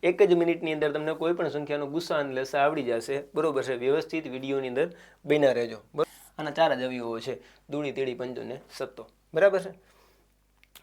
एक ज मिनिटनी अंदर तमने कोईपण संख्यानो गुस्सा अने लसा आवड़ी जशे। बरोबर छे। व्यवस्थित विडियोनी अंदर बन्या रहेजो। आना 4 ज अवयवो छे, दूणी, तेड़ी, पंजो ने सत्तो। बराबर छे।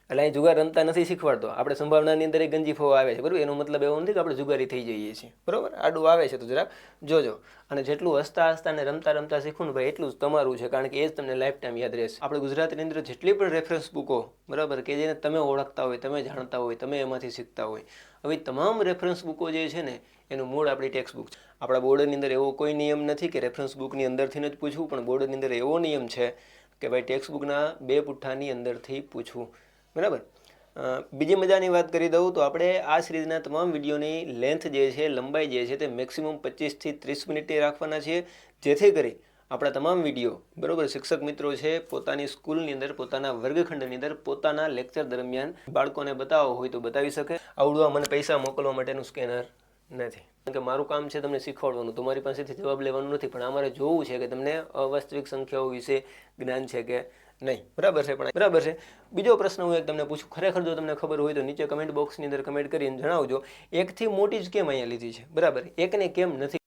એટલે અહીં જુગાર રમતા નથી શીખવાડતો, આપણે સંભાવનાની અંદર એક ગંજીફો આવે છે, બરાબર? એનો મતલબ એવો નથી કે આપણે જુગારી થઈ જઈએ છીએ, બરાબર? આડું આવે છે તો જરાક જોજો. અને જેટલું હસતા હસતા ને રમતા રમતા શીખવું ને ભાઈ એટલું જ તમારું છે, કારણ કે એ જ તમને લાઈફ ટાઈમ યાદ રહેશે. આપણે ગુજરાતીની અંદર જેટલી પણ રેફરન્સ બુકો, બરાબર, કે જેને તમે ઓળખતા હોય, તમે જાણતા હોય, તમે એમાંથી શીખતા હોય, હવે તમામ રેફરન્સ બુકો જે છે ને એનું મૂળ આપણી ટેક્સ્ટ બુક છે. આપણા બોર્ડની અંદર એવો કોઈ નિયમ નથી કે રેફરન્સ બુકની અંદરથી જ પૂછવું, પણ બોર્ડની અંદર એવો નિયમ છે કે ભાઈ ટેક્સ્ટ બુકના 2 પુઠ્ઠાની અંદરથી પૂછવું, બરાબર? બીજી મજાની વાત કરી દઉં તો આપણે આ સિરીઝના તમામ વિડીયોની લેન્થ જે છે, લંબાઈ જે છે તે મેક્સિમમ 25 થી 30 મિનિટની રાખવાના છીએ, જેથી કરી આપણા તમામ વિડીયો, બરાબર, શિક્ષક મિત્રો છે પોતાની સ્કૂલની અંદર, પોતાના વર્ગખંડની અંદર, પોતાના લેક્ચર દરમિયાન બાળકોને બતાવવો હોય તો બતાવી શકે. આવડું મને પૈસા મોકલવા માટેનું સ્કેનર નથી, કારણ કે મારું કામ છે તમને શીખવાડવાનું, તમારી પાસેથી જવાબ લેવાનું નથી, પણ અમારે જોવું છે કે તમને અવાસ્તવિક સંખ્યાઓ વિશે જ્ઞાન છે કે નહીં. બરાબર છે? પણ બરાબર છે. બીજો પ્રશ્ન હું એક તમને પૂછું, ખરેખર જો તમને ખબર હોય તો નીચે કમેન્ટ બોક્સની અંદર કમેન્ટ કરીને જણાવજો, એકથી મોટી જ કેમ અહીંયા લીધી છે? બરાબર, એકને કેમ નથી?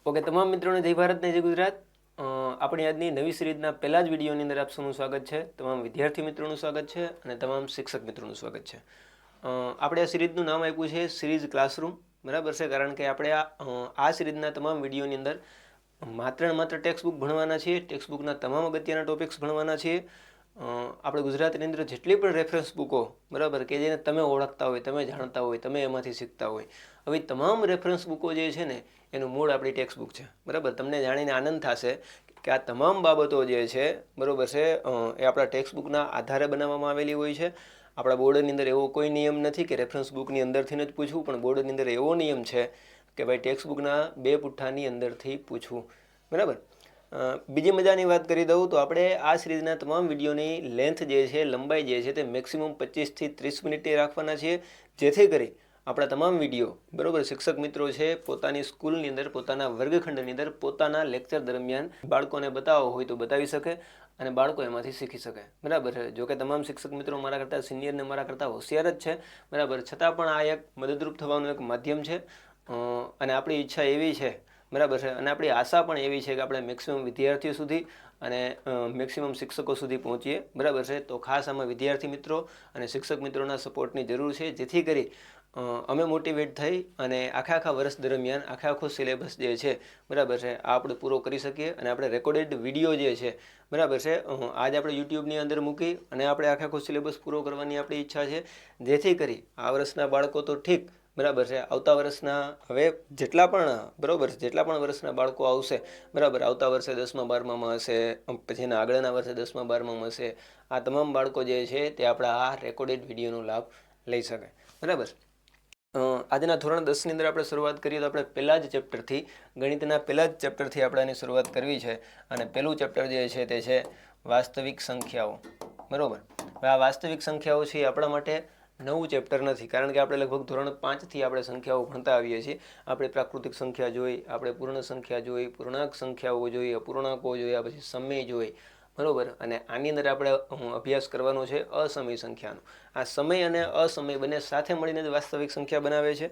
ઓકે, તમામ મિત્રોને જય ભારત ને જય ગુજરાત. આપણી આજની નવી સિરીઝના પહેલા જ વિડીયોની અંદર આપ સૌનું સ્વાગત છે. તમામ વિદ્યાર્થી મિત્રોનું સ્વાગત છે અને તમામ શિક્ષક મિત્રોનું સ્વાગત છે. આપણે આ સિરીઝનું નામ આપ્યું છે સિરીઝ ક્લાસરૂમ, બરાબર છે? કારણ કે આપણે આ સિરીઝના તમામ વિડીયોની અંદર માત્ર ને માત્ર ટેક્સ્ટ બુક ભણવાના છીએ, ટેક્સ્ટ બુકના તમામ અગત્યના ટોપિક્સ ભણવાના છીએ. આપણે ગુજરાતીની અંદર જેટલી પણ રેફરન્સ બુકો, બરાબર, કે જેને તમે ઓળખતા હોય, તમે જાણતા હોય, તમે એમાંથી શીખતા હોય, હવે તમામ રેફરન્સ બુકો જે છે ને એનું મૂળ આપણી ટેક્સ્ટ બુક છે, બરાબર? તમને જાણીને આનંદ થશે કે આ તમામ બાબતો જે છે, બરાબર છે, એ આપણા ટેક્સ્ટ બુકના આધારે બનાવવામાં આવેલી હોય છે. આપણા બોર્ડની અંદર એવો કોઈ નિયમ નથી કે રેફરન્સ બુકની અંદરથી જ પૂછવું, પણ બોર્ડની અંદર એવો નિયમ છે કે ભાઈ ટેક્સ્ટ બુકના 2 પુઠ્ઠાની અંદરથી પૂછવું, બરાબર? બીજી મજાની વાત કરી દઉં તો આપણે આ સિરીઝના તમામ વિડીયોની લેન્થ જે છે, લંબાઈ જે છે તે મેક્સિમમ 25 થી 30 મિનિટની રાખવાના છીએ, જેથી કરી આપણા તમામ વિડીયો, બરાબર, શિક્ષક મિત્રો છે પોતાની સ્કૂલની અંદર, પોતાના વર્ગખંડની અંદર, પોતાના લેક્ચર દરમિયાન બાળકોને બતાવવો હોય તો બતાવી શકે અને બાળકો એમાંથી શીખી શકે, બરાબર છે? જોકે તમામ શિક્ષક મિત્રો મારા કરતાં સિનિયર ને મારા કરતાં હોશિયાર જ છે, બરાબર, છતાં પણ આ એક મદદરૂપ થવાનું એક માધ્યમ છે. અને આપણી ઈચ્છા એવી છે, બરાબર છે, અને આપણી આશા પણ એવી છે કે આપણે મેક્સિમમ વિદ્યાર્થીઓ સુધી અને મેક્સિમમ શિક્ષકો સુધી પહોંચીએ, બરાબર છે? તો ખાસ આમાં વિદ્યાર્થી મિત્રો અને શિક્ષક મિત્રોના સપોર્ટની જરૂર છે, જેથી કરી અમે મોટિવેટ થઈ અને આખા વર્ષ દરમિયાન આખો સિલેબસ જે છે, બરાબર છે, આ આપણે પૂરો કરી શકીએ અને આપણે રેકોર્ડેડ વિડીયો જે છે, બરાબર છે, આજ આપણે યુટ્યુબની અંદર મૂકી અને આપણે આખો સિલેબસ પૂરો કરવાની આપણી ઈચ્છા છે, જેથી કરી આ વર્ષના બાળકો તો ઠીક, બરાબર છે, આવતા વર્ષના હવે જેટલા પણ, બરાબર, જેટલા પણ વર્ષના બાળકો આવશે, બરાબર, આવતા વર્ષે 10મા 12મામાં હશે, પછી એના આગળના વર્ષે 10મા 12મામાં હશે, આ તમામ બાળકો જે છે તે આપણા આ રેકોર્ડેડ વિડીયોનો લાભ લઈ શકે, બરાબર? આજના ધોરણ 10ની અંદર આપણે શરૂઆત કરીએ તો આપણે પહેલા જ ચેપ્ટરથી, ગણિતના પહેલા જ ચેપ્ટરથી આપણે આની શરૂઆત કરવી છે. અને પહેલું ચેપ્ટર જે છે તે છે વાસ્તવિક સંખ્યાઓ, બરાબર? હવે આ વાસ્તવિક સંખ્યાઓ છે એ આપણા માટે નવું ચેપ્ટર નથી, કારણ કે આપણે લગભગ ધોરણ 5થી આપણે સંખ્યાઓ ભણતા આવીએ છીએ. આપણે પ્રાકૃતિક સંખ્યા જોઈ, આપણે પૂર્ણ સંખ્યા જોઈ, પૂર્ણાંક સંખ્યાઓ જોઈ, અપૂર્ણાંકો જોયા, પછી સમય જોઈ, બરાબર? અને આની અંદર આપણે અભ્યાસ કરવાનો છે અસમય સંખ્યાનો. આ સમય અને અસમય બંને સાથે મળીને જ વાસ્તવિક સંખ્યા બનાવે છે.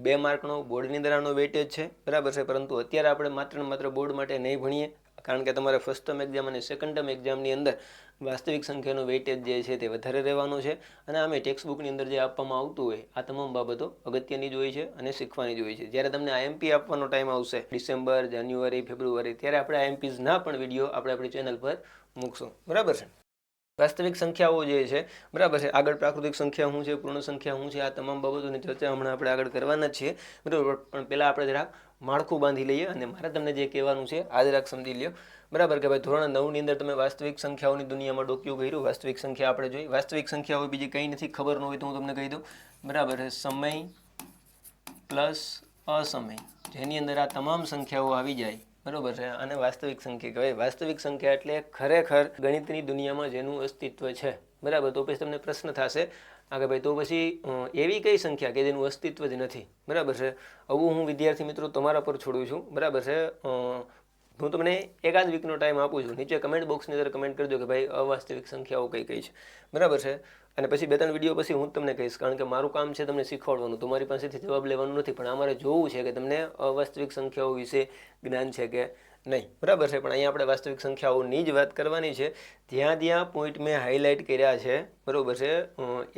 2 માર્કનો બોર્ડની અંદર આનો વેટેજ છે, બરાબર છે? પરંતુ અત્યારે આપણે માત્ર ને માત્ર બોર્ડ માટે નહીં ભણીએ, કારણ કે તમારે ફર્સ્ટ ટર્મ એક્ઝામ અને સેકન્ડ ટર્મ એક્ઝામની અંદર વાસ્તવિક સંખ્યાનો વેટેજ જે છે તે વધારે રહેવાનો છે. અને આમે ટેક્સ્ટ બુકની અંદર જે આપવામાં આવતું હોય આ તમામ બાબતો અગત્યની જ હોય છે અને શીખવાની જ હોય છે. જ્યારે તમને આઈએમપી આપવાનો ટાઈમ આવશે ડિસેમ્બર, જાન્યુઆરી, ફેબ્રુઆરી, ત્યારે આપણે આઈએમપીઝના પણ વિડીયો આપણે આપણી ચેનલ પર મૂકશું, બરાબર છે? વાસ્તવિક સંખ્યાઓ જે છે, બરાબર છે, આગળ પ્રાકૃતિક સંખ્યા શું છે, પૂર્ણ સંખ્યા શું છે, આ તમામ બાબતોની ચર્ચા હમણાં આપણે આગળ કરવાના જ છીએ, બરાબર? પણ પહેલાં આપણે જરાક માળખું બાંધી લઈએ અને મારે તમને જે કહેવાનું છે આ જરાક સમજી લ્યો, બરાબર? કે ભાઈ ધોરણ 9ની અંદર તમે વાસ્તવિક સંખ્યાઓની દુનિયામાં ડોક્યું કર્યું, વાસ્તવિક સંખ્યા આપણે જોઈ. વાસ્તવિક સંખ્યાઓ બીજી કંઈ નથી, ખબર ન હોય તો હું તમને કહી દઉં, બરાબર છે? સમય પ્લસ અસમય, જેની અંદર આ તમામ સંખ્યાઓ આવી જાય, બરાબર છે, અને વાસ્તવિક સંખ્યા કહેવાય. વાસ્તવિક સંખ્યા એટલે ખરેખર ગણિતની દુનિયામાં જેનું અસ્તિત્વ છે, બરાબર? તો પછી તમને પ્રશ્ન થશે કે ભાઈ તો પછી એવી કઈ સંખ્યા કે જેનું અસ્તિત્વ જ નથી, બરાબર છે? આવું હું વિદ્યાર્થી મિત્રો તમારા પર છોડું છું, બરાબર છે? હું તમને એકાદ વીકનો ટાઈમ આપું છું. નીચે કમેન્ટ બોક્સની અંદર કમેન્ટ કરજો કે ભાઈ અવાસ્તવિક સંખ્યાઓ કઈ કઈ છે, બરાબર છે. અને પછી 2-3 વિડીયો પછી હું તમને કહીશ, કારણ કે મારું કામ છે તમને શીખવાડવાનું, તમારી પાસેથી જવાબ લેવાનું નથી. પણ અમારે જોવું છે કે તમને અવાસ્તવિક સંખ્યાઓ વિશે જ્ઞાન છે કે નહીં, બરાબર છે. પણ અહીંયા આપણે વાસ્તવિક સંખ્યાઓની જ વાત કરવાની છે. જ્યાં પોઈન્ટ મેં હાઇલાઇટ કર્યા છે, બરાબર છે,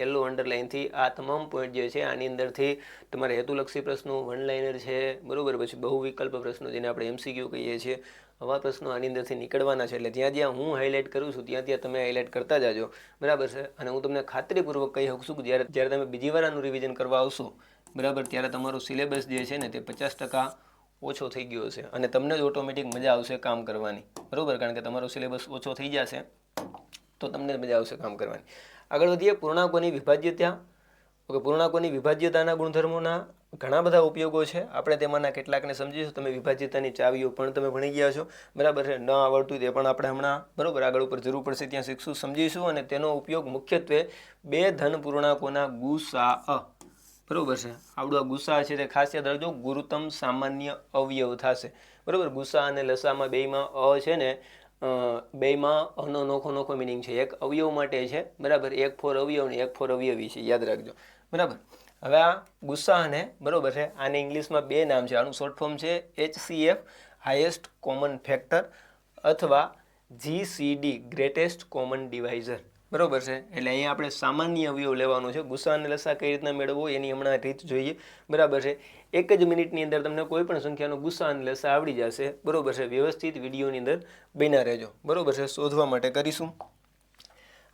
યલો અંડરલાઇનથી, આ તમામ પોઈન્ટ જે છે આની અંદરથી તમારે હેતુલક્ષી પ્રશ્નો, વન લાઇનર છે, બરાબર, પછી બહુવિકલ્પ પ્રશ્નો જેને આપણે MCQ કહીએ છીએ, આવા પ્રશ્નો આની અંદરથી નીકળવાના છે. એટલે જ્યાં હું હાઇલાઇટ કરું છું ત્યાં તમે હાઇલાઇટ કરતા જાજો, બરાબર છે. અને હું તમને ખાતરીપૂર્વક કહી શકું છું કે જ્યારે તમે બીજી વાર આનું રિવિઝન કરવા આવશો, બરાબર, ત્યારે તમારો સિલેબસ જે છે ને તે 50% ઓછો થઈ ગયો છે અને તમને જ ઓટોમેટિક મજા આવશે કામ કરવાની, બરાબર. કારણ કે તમારો સિલેબસ ઓછો થઈ જશે તો તમને મજા આવશે કામ કરવાની. આગળ વધીએ. પૂર્ણાંકોની વિભાજ્યતા. ઓકે, પૂર્ણાંકોની વિભાજ્યતાના ગુણધર્મોના ઘણા બધા ઉપયોગો છે. આપણે તેમાંના કેટલાકને સમજીશું. તમે વિભાજ્યતાની ચાવીઓ પણ તમે ભણી ગયા છો, બરાબર છે. ન આવડતું તે પણ આપણે હમણાં, બરાબર, આગળ ઉપર જરૂર પડશે ત્યાં શીખશું, સમજીશું. અને તેનો ઉપયોગ મુખ્યત્વે 2 ધન પૂર્ણાંકોના ગુસાઅ, બરાબર છે. આવડું આ ગુસા છે તે ખાસ યાદ રાખજો, ગુરુત્તમ સામાન્ય અવયવ થશે, બરાબર. ગુસા અને લસામાં બેયમાં છે ને, બેયમાં અનો નોખો મિનિંગ છે. એક અવયવ માટે છે, બરાબર, એક ફોર અવયવ ને એક ફોર અવયવી છે, યાદ રાખજો, બરાબર. હવે આ ગુસ્સા અને, બરાબર છે, આને ઇંગ્લિશમાં 2 નામ છે. આનું શોર્ટ ફોર્મ છે HCF, હાઈએસ્ટ કોમન ફેક્ટર, અથવા GCD, ગ્રેટેસ્ટ કોમન ડિવાઇઝર, બરાબર છે. એટલે અહીંયા આપણે સામાન્ય અવયવ લેવાનું છે. ગુસ્સા અને લસા કઈ રીતના મેળવવો એની હમણાં રીત જોઈએ, બરાબર છે. 1 જ મિનિટની અંદર તમને કોઈ પણ સંખ્યાનો ગુસ્સા અને લસા આવડી જશે, બરાબર છે. વ્યવસ્થિત વિડીયોની અંદર બન્યા રહેજો, બરાબર છે. શોધવા માટે કરીશું.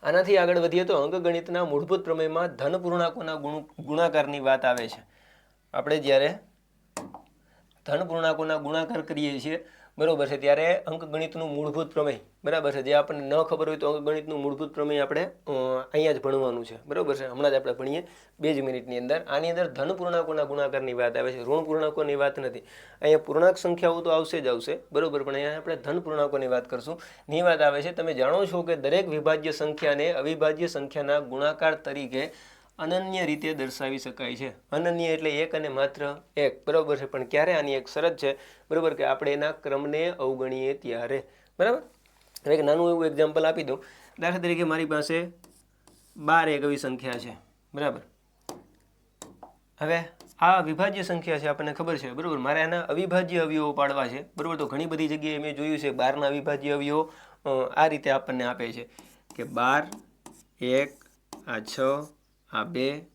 આનાથી આગળ વધીએ તો અંકગણિતના મૂળભૂત પ્રમેયમાં ધન પૂર્ણાંકોના ગુણાકારની વાત આવે છે. આપણે જ્યારે ધન પૂર્ણાંકોના ગુણાકાર કરીએ છીએ, બરાબર છે, ત્યારે અંકગણિતનું મૂળભૂત પ્રમેય, બરાબર છે, જે આપણને ન ખબર હોય તો અંકગણિતનું મૂળભૂત પ્રમેય આપણે અહીંયા જ ભણવાનું છે, બરાબર છે. હમણાં જ આપણે ભણીએ 2 જ મિનિટની અંદર. આની અંદર ધન પૂર્ણાંકોના ગુણાકારની વાત આવે છે, ઋણ પૂર્ણાંકોની વાત નથી. અહીંયા પૂર્ણાંક સંખ્યાઓ તો આવશે જ આવશે, બરાબર, પણ અહીંયા આપણે ધન પૂર્ણાંકોની વાત કરશું. ની વાત આવે છે, તમે જાણો છો કે દરેક વિભાજ્ય સંખ્યાને અવિભાજ્ય સંખ્યાના ગુણાકાર તરીકે અનન્ય રીતે દર્શાવી શકાય છે. અનન્ય એટલે એક અને માત્ર એક, બરાબર છે. પણ ક્યારે? આની એક શરત છે, બરાબર, કે આપણે એના ક્રમને અવગણીએ ત્યારે, બરાબર. હવે એક નાનું એવું એક્ઝામ્પલ આપી દઉં. દાખલા તરીકે મારી પાસે 12 એક એવી સંખ્યા છે, બરાબર. હવે આ વિભાજ્ય સંખ્યા છે, આપણને ખબર છે, બરાબર. મારે આના અવિભાજ્ય અવયવો પાડવા છે, બરાબર. તો ઘણી બધી જગ્યાએ મેં જોયું છે 12ના અવિભાજ્ય અવયવો આ રીતે આપણને આપે છે કે 12, 1, આ 6, આ 2,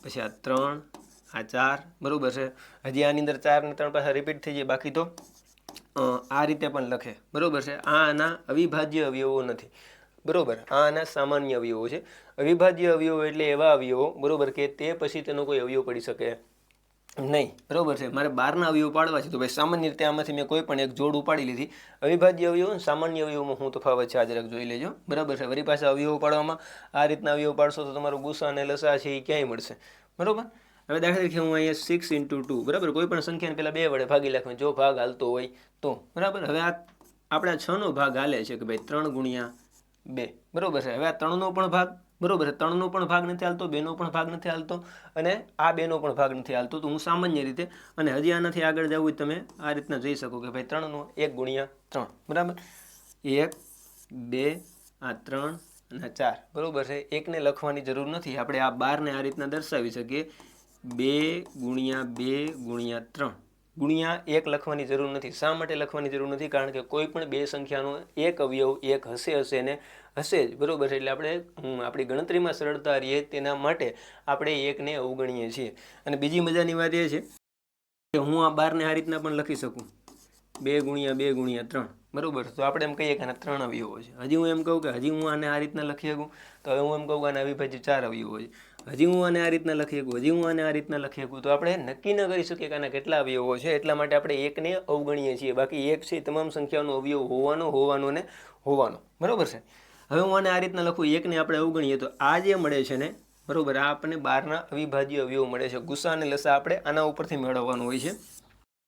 પછી આ 3, આ 4, બરાબર છે. હજી આની અંદર 4 ને 3 પાછા રિપીટ થઈ જાય, બાકી તો આ રીતે પણ લખે, બરાબર છે. આ આના અવિભાજ્ય અવયવો નથી, બરાબર. આ આના સામાન્ય અવયવો છે. અવિભાજ્ય અવયવો એટલે એવા અવયવો, બરાબર, કે તે પછી તેનો કોઈ અવયવ પડી શકે નહીં, બરાબર છે. મારે 12ના અવયવ પાડવા છે તો ભાઈ સામાન્ય રીતે આમાંથી મેં કોઈ પણ એક જોડ ઉપાડી લીધી. અવિભાજ્ય અવયવ અને સામાન્ય અવયવમાં હું તફાવત છે આ જરાક જોઈ લેજો, બરાબર છે. વળી પાછા અવયવ પાડવામાં આ રીતના અવયવ પાડશો તો તમારો ગુસ્સા અને લસા છે એ ક્યાંય મળશે, બરાબર. હવે દાખલા તરીકે હું અહીંયા 6 × 2, બરાબર, કોઈ પણ સંખ્યાને પહેલાં 2 વડે ભાગી નાખવાનું, જો ભાગ હાલતો હોય તો, બરાબર. હવે આ આપણા 6નો ભાગ હાલે છે કે ભાઈ 3 × 2, બરાબર છે. હવે આ 3નો પણ ભાગ, બરાબર, 3નો પણ ભાગ નથી હાલતો, 2નો પણ ભાગ નથી હાલતો, અને આ 2નો પણ ભાગ નથી હાલતો. તો હું સામાન્ય રીતે, અને હજી આનાથી આગળ જવું હોય તમે આ રીતના જઈ શકો કે ભાઈ 3નો 1 × 3, બરાબર, 1, 2, આ 3 અને 4, બરાબર છે. એકને લખવાની જરૂર નથી, આપણે આ 12ને આ રીતના દર્શાવી શકીએ, 2 × 2 × 3 ગુણ્યા 1 લખવાની જરૂર નથી. શા માટે લખવાની જરૂર નથી? કારણ કે કોઈ પણ 2 સંખ્યાનો એક અવયવ 1 હશે ને હશે જ, બરાબર છે. એટલે આપણે આપણી ગણતરીમાં સરળતા રહીએ તેના માટે આપણે 1ને અવગણીએ છીએ. અને બીજી મજાની વાત એ છે કે હું આ 12ને આ રીતના પણ લખી શકું, 2 × 2 × 3, બરાબર. તો આપણે એમ કહીએ કે આના 3 અવયવો છે. હજી હું એમ કહું કે હજી હું આને આ રીતના લખી શકું, તો હવે હું એમ કહું કે આના અવિભાજ્ય 4 અવયવો છે. હજી હું આને આ રીતના લખી શકું, હજી હું આને આ રીતના લખી શકું. તો આપણે નક્કી ન કરી શકીએ કે આના કેટલા અવયવો છે. એટલા માટે આપણે 1ને અવગણીએ છીએ. બાકી 1 છે તમામ સંખ્યાનો અવયવ હોવાનો ને હોવાનો, બરાબર છે. હવે હું આને આ રીતના લખું, 1ને આપણે અવગણીએ તો આ જે મળે છે ને, બરાબર, આ આપણને 12ના અવિભાજ્ય અવયવ મળે છે. ગુસ્સા અને લસા આપણે આના ઉપરથી મેળવવાનું હોય છે,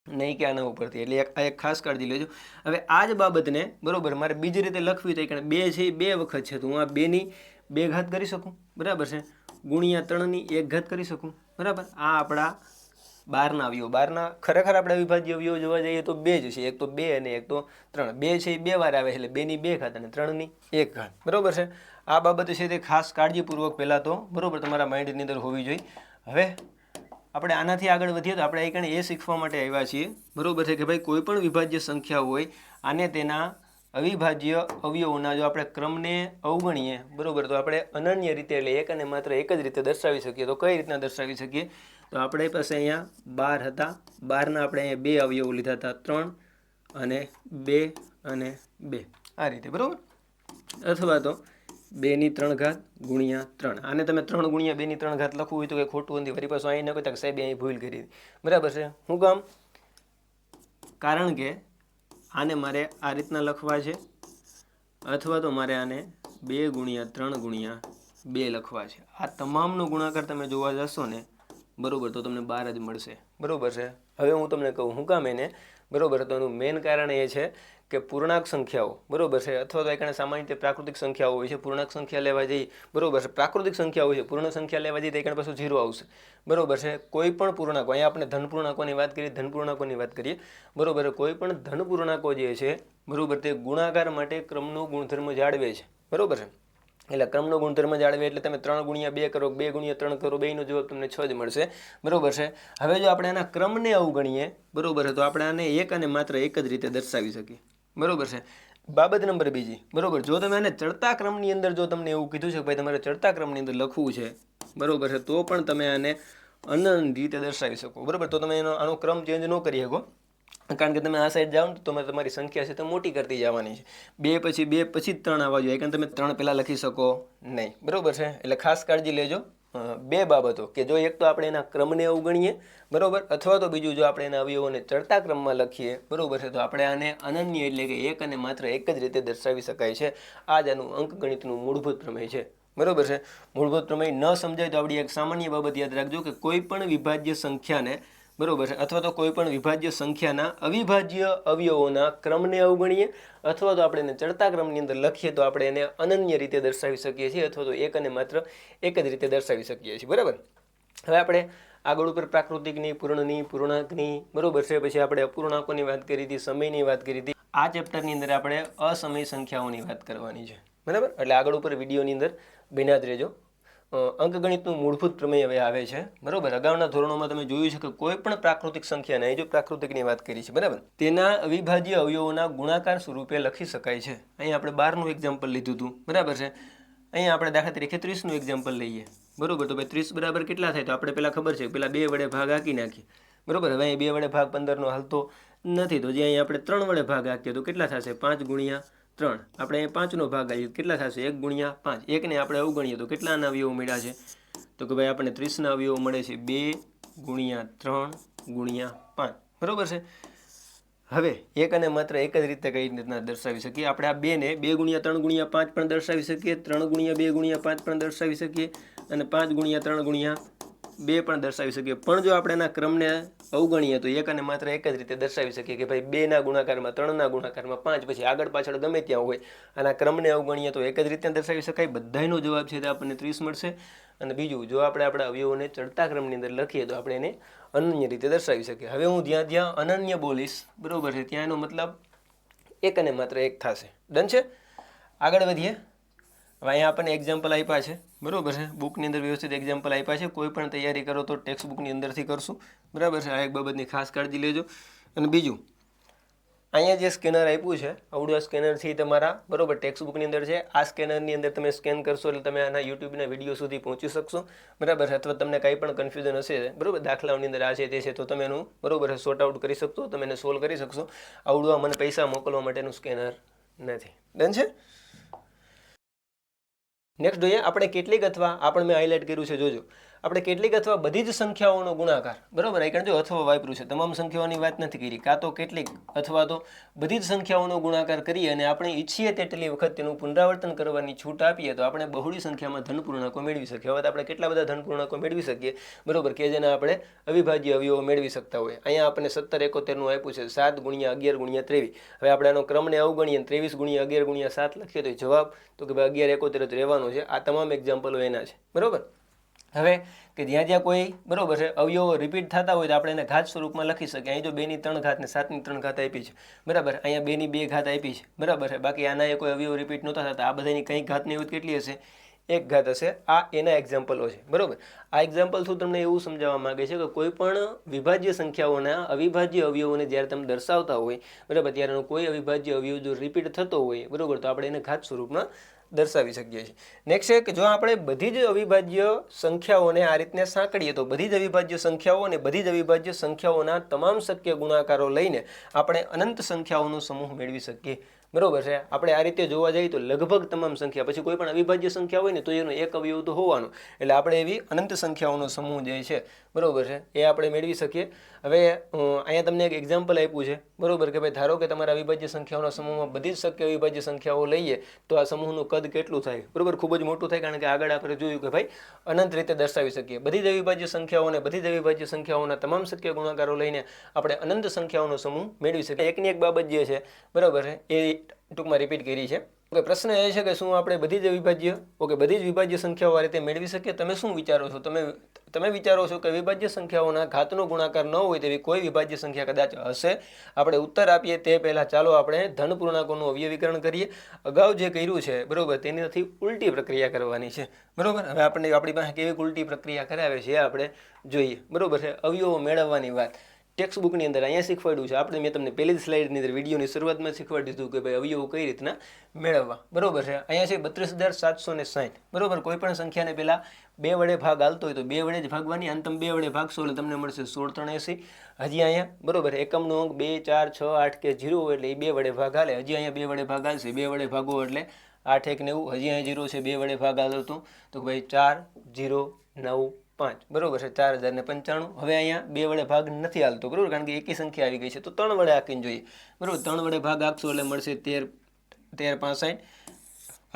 નહીં કે આના ઉપરથી. એટલે એક ખાસ કાળજી લેજો. હવે આ જ બાબતને, બરાબર, મારે બીજી રીતે લખવી તો કારણ 2 છે એ 2 વખત છે, તો હું આ 2ની 2 ઘાત કરી શકું, બરાબર છે, ગુણ્યા 3ની 1 ઘાત કરી શકું, બરાબર. આ આપણા બારના અવયવો. બારના ખરેખર આપણે અવિભાજ્ય અવયવો જોવા જઈએ તો બે જ છે, એક તો 2 અને એક તો 3. 2 છે એ 2 વાર આવે છે એટલે 2 ની 2 ઘાત અને 3 ની 1 ઘાત. બરોબર છે. આ બાબત છે તે ખાસ કાળજીપૂર્વક પહેલાં તો બરોબર તમારા માઇન્ડની અંદર હોવી જોઈએ. હવે આપણે આનાથી આગળ વધીએ તો આપણે અહીં એ શીખવા માટે આવ્યા છીએ બરોબર છે કે ભાઈ કોઈ પણ વિભાજ્ય સંખ્યા હોય આને તેના અવિભાજ્ય અવયવોના જો આપણે ક્રમને અવગણીએ બરોબર તો આપણે અનન્ય રીતે એટલે એક અને માત્ર એક જ રીતે દર્શાવી શકીએ. તો કઈ રીતના દર્શાવી શકીએ? તો આપણે પાસે અહીંયા 12 હતા, 12ના આપણે અહીંયા બે અવયવો લીધા હતા, 3 અને 2 અને 2 આ રીતે બરોબર. અથવા તો 2 ની 3 ઘાત ગુણ્યા 3. આને તમે 3 ગુણ્યા 2 ની 3 ઘાત લખવું હોય તો કંઈ ખોટું નથી. ફરી પાછું અહીં ન કહેતા કે સાહેબ અહીં ભૂલ કરી બરાબર છે. શું કામ? કારણ કે આને મારે આ રીતના લખવા છે અથવા તો મારે આને 2 ગુણ્યા 3 ગુણ્યા 2 લખવા છે. આ તમામનો ગુણાકાર તમે જોવા જશો ને બરોબર તો તમને 12 જ મળશે બરોબર છે. હવે હું તમને કહું શું કામ એને બરોબર. તો એનું મેઇન કારણ એ છે કે પૂર્ણાંક સંખ્યાઓ બરોબર છે અથવા તો એક સામાન્ય રીતે પ્રાકૃતિક સંખ્યાઓ હોય છે. પૂર્ણાંક સંખ્યા લેવા જઈએ બરોબર છે, પ્રાકૃતિક સંખ્યા હોય છે, પૂર્ણ સંખ્યા લેવા જઈએ તો એક પાછું 0 આવશે બરોબર છે. કોઈ પણ પૂર્ણાંકો, અહીંયા આપણે ધન પૂર્ણાંકોની વાત કરીએ, ધન પૂર્ણાંકોની વાત કરીએ બરોબર. કોઈ પણ ધન પૂર્ણાંકો જે છે બરોબર તે ગુણાકાર માટે ક્રમનો ગુણધર્મ જાળવે છે બરોબર છે. એટલે ક્રમનો ગુણધર્મ જાળવે એટલે તમે 3 ગુણ્યા 2 કરો, 2 ગુણ્યા 3 કરો, બેયનો જવાબ તમને 6 જ મળશે બરોબર છે. હવે જો આપણે આના ક્રમને અવગણીએ બરોબર છે તો આપણે આને એક અને માત્ર એક જ રીતે દર્શાવી શકીએ બરોબર છે. બાબત નંબર બીજી બરોબર, જો તમે આને ચડતા ક્રમની અંદર જો તમને એવું કીધું છે કે ભાઈ તમારે ચડતા ક્રમની અંદર લખવું છે બરોબર છે તો પણ તમે આને અનન્ય રીતે દર્શાવી શકો બરોબર. તો તમે આનો ક્રમ ચેન્જ ન કરી શકો કારણ કે તમે આ સાઈડ જાઓ ને તો તમારી સંખ્યા છે તો મોટી કરતી જવાની છે. 2 પછી 2 પછી જ 3 આવવા જોઈએ કારણ કે તમે 3 પહેલાં લખી શકો નહીં બરોબર છે. એટલે ખાસ કાળજી લેજો બે બાબતો કે જો એક તો આપણે એના ક્રમને અવગણીએ બરોબર અથવા તો બીજું જો આપણે એના અવયવોને ચડતા ક્રમમાં લખીએ બરોબર છે તો આપણે આને અનન્ય એટલે કે એક અને માત્ર એક જ રીતે દર્શાવી શકાય છે. આ જ આનું અંકગણિતનું મૂળભૂત પ્રમેય છે બરોબર છે. મૂળભૂત પ્રમેય ન સમજાય તો આપણી એક સામાન્ય બાબત યાદ રાખજો કે કોઈ પણ વિભાજ્ય સંખ્યાને બરોબર છે અથવા તો કોઈ પણ વિભાજ્ય સંખ્યાના અવિભાજ્ય અવયવોના ક્રમને અવગણીએ અથવા તો આપણે એને ચડતા ક્રમની અંદર લખીએ તો આપણે એને અનન્ય રીતે દર્શાવી શકીએ છીએ અથવા તો એક અને માત્ર એક જ રીતે દર્શાવી શકીએ છીએ બરાબર. હવે આપણે આગળ ઉપર પ્રાકૃતિકની, પૂર્ણની, પૂર્ણાંકની બરોબર છે, પછી આપણે અપૂર્ણાંકોની વાત કરી હતી, સમયની વાત કરી હતી. આ ચેપ્ટરની અંદર આપણે અસમય સંખ્યાઓની વાત કરવાની છે બરાબર. એટલે આગળ ઉપર વિડીયોની અંદર બન્યા જ રહેજો. અંકગણિતનું મૂળભૂત પ્રમેય હવે આવે છે બરોબર. અગાઉના ધોરણોમાં તમે જોયું છે કે કોઈ પણ પ્રાકૃતિક સંખ્યાને, અહીં જો પ્રાકૃતિકની વાત કરી છે બરાબર, તેના અવિભાજ્ય અવયવોના ગુણાકાર સ્વરૂપે લખી શકાય છે. અહીં આપણે 12નું એક્ઝામ્પલ લીધું હતું બરાબર છે. અહીંયા આપણે દાખલા તરીકે 30નું એક્ઝામ્પલ લઈએ બરોબર. તો ભાઈ 30 બરાબર કેટલા થાય? તો આપણે પહેલાં ખબર છે પહેલાં 2 વડે ભાગ આંકી નાખીએ બરોબર. હવે અહીં 2 વડે ભાગ 15નો હાલતો નથી તો જે અહીં આપણે 3 વડે ભાગ આંકીએ તો કેટલા થશે? 5 ગુણ્યા 3. આપણે અહીં 5નો ભાગ આવીએ કેટલા થશે? 1 ગુણ્યા 5. એકને આપણે અવગણીએ તો કેટલાના અવયવો મળ્યા છે? તો કે ભાઈ આપણને 30ના અવયવો મળે છે 2 ગુણ્યા 3 ગુણ્યા 5 બરોબર છે. હવે એક અને માત્ર એક જ રીતે કઈ રીતના દર્શાવી શકીએ આપણે? આ 2ને 2 ગુણ્યા 3 ગુણ્યા 5 પણ દર્શાવી શકીએ, 3 ગુણ્યા 2 ગુણ્યા 5 પણ દર્શાવી શકીએ અને 5 ગુણ્યા 3 ગુણ્યા 2 પણ દર્શાવી શકીએ. પણ જો આપણે એના ક્રમને અવગણીએ તો એક અને માત્ર એક જ રીતે દર્શાવી શકીએ કે ભાઈ 2ના ગુણાકારમાં, 3ના ગુણાકારમાં 5, પછી આગળ પાછળ ગમે ત્યાં હોય. આના ક્રમને અવગણીએ તો એક જ રીતે દર્શાવી શકાય. બધાયનો જવાબ છે તે આપણને 30 મળશે. અને બીજું જો આપણે આપણા અવયવોને ચડતા ક્રમની અંદર લખીએ તો આપણે એને અનન્ય રીતે દર્શાવી શકીએ. હવે હું જ્યાં અનન્ય બોલીશ બરોબર છે ત્યાં એનો મતલબ એક અને માત્ર એક થશે. ડન છે? આગળ વધીએ. હવે અહીંયા આપણને એક્ઝામ્પલ આપ્યા છે બરોબર છે. બુકની અંદર વ્યવસ્થિત એક્ઝામ્પલ આપ્યા છે. કોઈ પણ તૈયારી કરો તો ટેક્સ્ટ બુકની અંદરથી કરશું બરાબર છે. આ એક બાબતની ખાસ કાળજી લેજો. અને બીજું અહીંયા જે સ્કેનર આપ્યું છે આવડું આ સ્કેનરથી તમારા બરોબર ટેક્સ્ટ બુકની અંદર છે. આ સ્કેનરની અંદર તમે સ્કેન કરશો એટલે તમે આના યુટ્યુબના વિડીયો સુધી પહોંચી શકશો બરાબર. અથવા તમને કંઈ પણ કન્ફ્યુઝન હશે બરોબર દાખલાઓની અંદર આ છે તે છે તો તમે એનું બરોબર સોર્ટ આઉટ કરી શકશો, તમે એને સોલ્વ કરી શકશો. આવડું આ મને પૈસા મોકલવા માટેનું સ્કેનર નથી. ડન છે? નેક્સ્ટ જોઈએ આપણે કેટલીક અથવા આપણે મેં હાઇલાઇટ કર્યું છે જોજો. આપણે કેટલીક અથવા બધી જ સંખ્યાઓનો ગુણાકાર બરોબર. અહીં જો અથવા વાપર્યું છે, તમામ સંખ્યાઓની વાત નથી કરી. કાં તો કેટલીક અથવા તો બધી જ સંખ્યાઓનો ગુણાકાર કરીએ અને આપણે ઈચ્છીએ તેટલી વખત તેનું પુનરાવર્તન કરવાની છૂટ આપીએ તો આપણે બહુળી સંખ્યામાં ધન પૂર્ણાંકો મેળવી શકીએ. હવે આપણે કેટલા બધા ધન પૂર્ણાંકો મેળવી શકીએ બરોબર કે જેને આપણે અવિભાજ્ય અવયવો મેળવી શકતા હોય. અહીંયા આપણે 1771નું આપ્યું છે 7 ગુણ્યા 11 ગુણ્યા 23. હવે આપણે આનો ક્રમને અવગણીએ 23 ગુણ્યા 11 ગુણ્યા 7 લખીએ તો જવાબ તો કે ભાઈ 1171 જ રહેવાનો છે. આ તમામ એક્ઝામ્પલો એના છે બરોબર. હવે કે જ્યાં કોઈ બરોબર છે અવયવો રિપીટ થતા હોય તો આપણે એને ઘાત સ્વરૂપમાં લખી શકીએ. અહીં જો 2 ની 3 ઘાત ને 7 ની 3 ઘાત આપી છે બરાબર, અહીંયા 2 ની 2 ઘાત આપી છે બરાબર છે, બાકી આના કોઈ અવયવો રિપીટ નહોતા થતા. આ બધાની કંઈ ઘાતની હોય કેટલી હશે? 1 ઘાત હશે. આ એના એક્ઝામ્પલો છે બરાબર. આ એક્ઝામ્પલ થ્રુ તમને એવું સમજાવવા માંગે છે કે કોઈ પણ વિભાજ્ય સંખ્યાઓના અવિભાજ્ય અવયવોને જ્યારે તમે દર્શાવતા હોય બરાબર, ત્યારે કોઈ અવિભાજ્ય અવયવ જો રિપીટ થતો હોય બરાબર, તો આપણે એને ઘાત સ્વરૂપમાં દર્શાવી શકીએ છીએ. નેક્સ્ટ છે કે જો આપણે બધી જ અવિભાજ્ય સંખ્યાઓને આ રીતને સાંકળીએ તો બધી જ અવિભાજ્ય સંખ્યાઓ અને બધી જ અવિભાજ્ય સંખ્યાઓના તમામ શક્ય ગુણાકારો લઈને આપણે અનંત સંખ્યાઓનો સમૂહ મેળવી શકીએ બરોબર છે. આપણે આ રીતે જોવા જઈએ તો લગભગ તમામ સંખ્યા, પછી કોઈ પણ અવિભાજ્ય સંખ્યા હોય ને તો એનો એક અવયવ તો હોવાનો, એટલે આપણે એવી અનંત સંખ્યાઓનો સમૂહ જે છે બરોબર છે એ આપણે મેળવી શકીએ. હવે અહીંયા તમને એક એક્ઝામ્પલ આપ્યું છે બરોબર કે ભાઈ ધારો કે તમારા અવિભાજ્ય સંખ્યાઓના સમૂહમાં બધી જ શક્ય અવિભાજ્ય સંખ્યાઓ લઈએ તો આ સમૂહનું કદ કેટલું થાય બરોબર? ખૂબ જ મોટું થાય, કારણ કે આગળ આપણે જોયું કે ભાઈ અનંત રીતે દર્શાવી શકીએ. બધી જ અવિભાજ્ય સંખ્યાઓ અને બધી જ અવિભાજ્ય સંખ્યાઓના તમામ શક્ય ગુણાકારો લઈને આપણે અનંત સંખ્યાઓનો સમૂહ મેળવી શકીએ. એકની એક બાબત જે છે બરાબર છે એ ટૂંકમાં રિપીટ કરી છે. ઓકે, પ્રશ્ન એ છે કે શું આપણે બધી જ બધી જ વિભાજ્ય સંખ્યાઓ આ રીતે મેળવી શકીએ? તમે શું વિચારો છો? તમે વિચારો છો કે વિભાજ્ય સંખ્યાઓના ઘાતનો ગુણાકાર ન હોય તેવી કોઈ વિભાજ્ય સંખ્યા કદાચ હશે? આપણે ઉત્તર આપીએ તે પહેલાં ચાલો આપણે ધન પૂર્ણાંકોનું અવયવીકરણ કરીએ. અગાઉ જે કર્યું છે બરોબર તેનાથી ઉલટી પ્રક્રિયા કરવાની છે બરોબર. હવે આપણી પાસે કેવી ઉલટી પ્રક્રિયા કરાવે છે એ આપણે જોઈએ બરોબર છે. અવયવો મેળવવાની વાત ટેક્સ્ટ બુકની અંદર અહીંયા શીખવાડ્યું છે. મેં તમને પહેલી જ સ્લાઇડની અંદર વિડીયોની શરૂઆતમાં શીખવાડી દીધું કે ભાઈ અવયવો કઈ રીતના મેળવવા બરોબર છે. અહીંયા છે 32,760 બરોબર. કોઈ પણ સંખ્યાને પહેલાં 2 વડે ભાગ હાલતો હોય તો 2 વડે જ ભાગવાની, અને તમે 2 વડે ભાગશો એટલે તમને મળશે 1683. હજી અહીંયા બરોબર એકમનો અંક 2, 4, 6, 8 કે 0 હોય એટલે એ 2 વડે ભાગ હાલે. હજી અહીંયા 2 વડે ભાગ હાલશે, 2 વડે ભાગો એટલે 8, 1, 90. હજી અહીંયા 0 છે, 2 વડે ભાગ હાલતો તો ભાઈ 4, 0, 9, 5 બરોબર છે, 4095. હવે અહીંયા 2 વડે ભાગ નથી હાલતો બરોબર, કારણ કે એકી સંખ્યા આવી ગઈ છે, તો 3 વડે હાંકીને જોઈએ બરોબર. 3 વડે ભાગ હાંકશો એટલે મળશે 1365.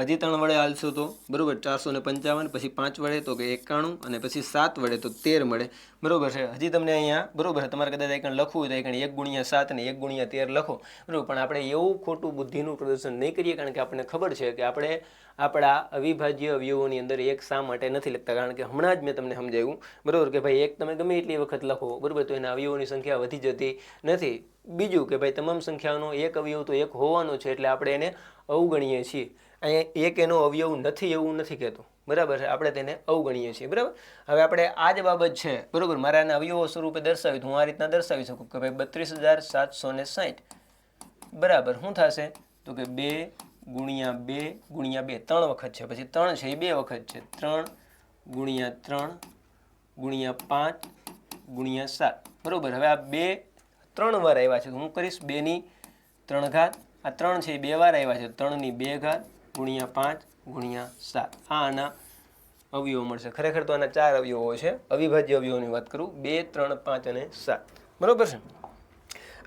હજી 3 વડે હાલશો તો બરોબર 455. પછી 5 વડે તો કે 91, અને પછી 7 વડે તો 13 મળે બરોબર છે. હજી તમને અહીંયા બરોબર તમારે કદાચ આઈકણ લખવું હોય તો આઈકણ 1 × 7 અને 1 × 13 લખો બરોબર. પણ આપણે એવું ખોટું બુદ્ધિનું પ્રદર્શન નહીં કરીએ, કારણ કે આપણને ખબર છે કે આપણે આપણા અવિભાજ્ય અવયવોની અંદર 1 શા માટે નથી લખતા, કારણ કે હમણાં જ મેં તમને સમજાવ્યું બરોબર કે ભાઈ 1 તમે ગમે એટલી વખત લખો બરોબર તો એના અવયવોની સંખ્યા વધી જતી નથી. બીજું કે ભાઈ તમામ સંખ્યાનો એક અવયવ તો 1 હોવાનો છે, એટલે આપણે એને અવગણીએ છીએ. અહીંયા 1 એનો અવયવ નથી એવું નથી કહેતો બરાબર છે, આપણે તેને અવગણીએ છીએ બરાબર. હવે આપણે આ જ બાબત છે બરોબર, મારે આના અવયવો સ્વરૂપે દર્શાવી હું આ રીતના દર્શાવી શકું કે ભાઈ 32,760 બરાબર શું થશે તો કે 2 × 2 × 2 3 વખત છે, પછી 3 છે એ 2 વખત છે, 3 × 3 × 5 × 7 બરોબર. હવે આ 2 3 વાર આવ્યા છે તો હું કરીશ 2 ની 3 ઘાત. આ 3 છે એ 2 વાર આવ્યા છે, 3 ની 2 ઘાત × 5 × 7. આના અવયવો મળશે. ખરેખર તો આના 4 અવયવો છે. અવિભાજ્ય અવયવોની વાત કરું 2, 3, 5 અને 7 બરોબર છે.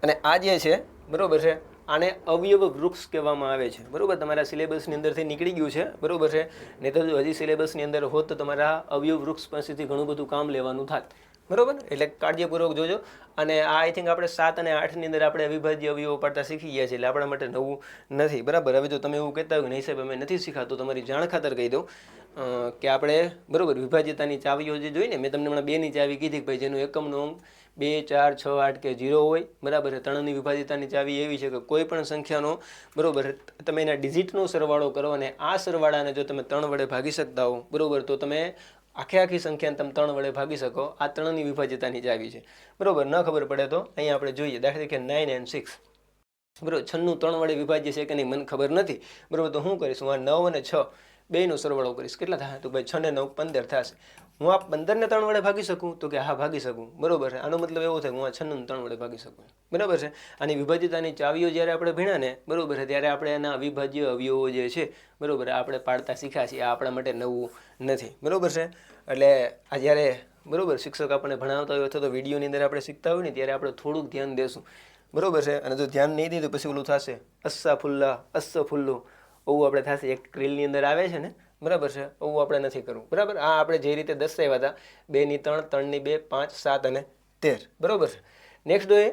અને આ જે છે બરોબર છે આને અવયવ વૃક્ષ કહેવામાં આવે છે બરોબર. તમારા સિલેબસની અંદરથી નીકળી ગયું છે બરોબર છે, નહીં તો હજી સિલેબસની અંદર હોત તો તમારા અવયવ વૃક્ષ પાસેથી ઘણું બધું કામ લેવાનું થાત બરોબર. એટલે કાળજીપૂર્વક જોજો. અને આ આઈ થિંક આપણે 7 અને 8ની અંદર આપણે અવિભાજ્ય અવયવો પાડતા શીખી ગયા છે, એટલે આપણા માટે નવું નથી બરાબર. હવે જો તમે એવું કહેતા હોય કે નહીં સાહેબ અમે નથી શીખાતું, તમારી જાણ ખાતર કહી દઉં કે આપણે બરોબર વિભાજ્યતાની ચાવીઓ જે જોઈને મેં તમને હમણાં 2ની ચાવી કીધી કે ભાઈ જેનું એકમનો અંક 2, 4, 6, 8 કે 0 હોય બરાબર. 3ની વિભાજ્યતાની ચાવી એવી છે કે કોઈ પણ સંખ્યાનો બરોબર તમે એના ડિજિટનો સરવાળો કરો અને આ સરવાળાને જો તમે 3 વડે ભાગી શકતા હો બરોબર તો તમે આખી સંખ્યાને તમે 3 વડે ભાગી શકો. આ 3ની વિભાજ્યતાની ચાવી છે બરોબર. ન ખબર પડે તો અહીંયા આપણે જોઈએ, દાખલા તરીકે 9 and 6 બરોબર. 96 3 વડે વિભાજ્ય છે કે નહીં મને ખબર નથી બરોબર, તો હું કરીશ હું આ 9 અને 6 બેયનો સરવાળો કરીશ. કેટલા થાય તો ભાઈ 6 ને 9 15 થશે. હું આ 15ને 3 વડે ભાગી શકું તો કે હા ભાગી શકું બરોબર છે. આનો મતલબ એવો થાય હું આ 6 ને 3 વડે ભાગી શકું બરાબર છે. આની વિભાજ્યતાની ચાવીઓ જ્યારે આપણે ભણ્યા ને બરોબર છે ત્યારે આપણે એના અવિભાજ્ય અવયવો જે છે બરોબર આપણે પાડતા શીખ્યા છીએ. આ આપણા માટે નવું નથી બરોબર છે. એટલે આ જ્યારે બરોબર શિક્ષક આપણને ભણાવતા હોય અથવા તો વિડીયોની અંદર આપણે શીખતા હોય ને ત્યારે આપણે થોડુંક ધ્યાન દેશું બરોબર છે. અને જો ધ્યાન નહીં દઈએ તો પછી ઓલું થશે અસ્સા ફુલ્લા અસ્સ ફુલ્લું એવું આપણે થશે. એક ક્રિલની અંદર આવે છે ને બરાબર છે, એવું આપણે નથી કરવું બરાબર. આ આપણે જે રીતે દર્શાવ્યા હતા 2 ની 3, 3 ની 2, 5, 7 અને 13 બરોબર છે. નેક્સ્ટ જોઈએ